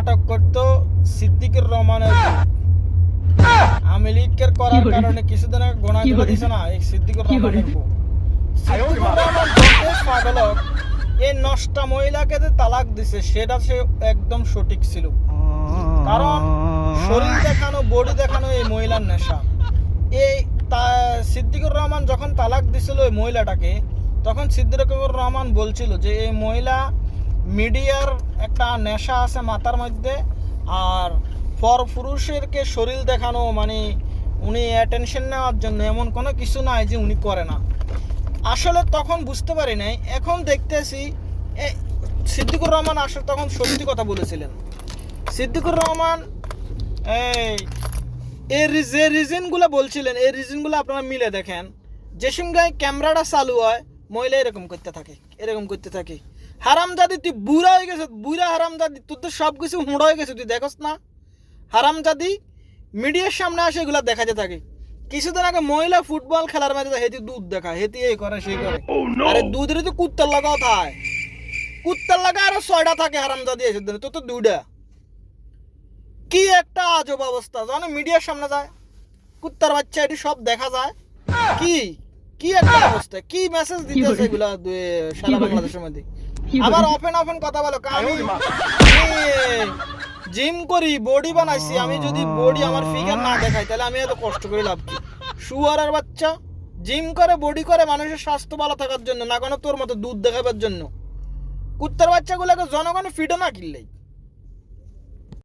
নাটক করতো সিদ্দিকুর রহমানের আওয়ামী লীগের করার কারণে কিছুদিন আগে গোনা করে দিছে না এই সিদ্দিকুর রহমানের বউ। সিদ্দিকুর রহমান যথেষ্ট পাগলক, এই নষ্টা মহিলাকে যে তালাক দিছে সেটা সে একদম সঠিক ছিল, কারণ শরীর দেখানো বডি দেখানো এই মহিলার নেশা। এই সিদ্দিকুর রহমান যখন তালাক দিছিল ওই মহিলাটাকে, তখন সিদ্দিকুর রহমান বলছিল যে এই মহিলা মিডিয়ার একটা নেশা আছে মাথার মধ্যে, আর পুরুষেরকে শরীর দেখানো মানে উনি অ্যাটেনশন নেওয়ার জন্য এমন কোনো কিছু নাই যে উনি করে না। আসলে তখন বুঝতে পারি নাই, এখন দেখতেছি সিদ্দিকুর রহমান আসলে তখন সত্যি কথা বলেছিলেন। সিদ্দিকুর রহমান এই যে রিজনগুলো বলছিলেন এই রিজনগুলো আপনারা মিলে দেখেন। যে সঙ্গে ক্যামেরাটা চালু হয় মহিলা এরকম করতে থাকে হারামজাদি তুই বুড়া হয়ে গেছে, বুড়া হারামজাদি, তোর তো সব কিছু হুঁড়া হয়ে গেছে, তুই দেখোস না হারামজাদি। মিডিয়ার সামনে আসে এগুলো দেখাতে থাকে। কিছুদিন আগে মহিলা ফুটবল খেলার মাঝে হেতি দুধ দেখায়, হেতি এই করে সেই করে। আরে দুধের তো কুত্তার লাগাও থাকে, কুত্তার লাগা আরো 6টা থাকে হারামজাদি এসে দিনে, তো 2টা। কি একটা আজব অবস্থা, জানো মিডিয়ার সামনে যায় কুত্তার বাচ্চা, এটি সব দেখা যায়। কি কি একটা অবস্থা, কি মেসেজ দিতেছে এগুলা সারা বাংলাদেশের মধ্যে। আবার ওপেন কথা বলো, আমি জিম করি, বডি বানাইছি, আমি যদি বডি আমার ফিগার না দেখাই তাহলে আমি এত কষ্ট করে লাভ কি? শুয়ারের বাচ্চা জিম করে বডি করে মানুষের স্বাস্থ্য ভালো থাকার জন্য, না কোনো তোর মতো দুধ দেখাবার জন্য। কুত্তার বাচ্চাগুলোকে জনগণ ফিডও না কিনলেই।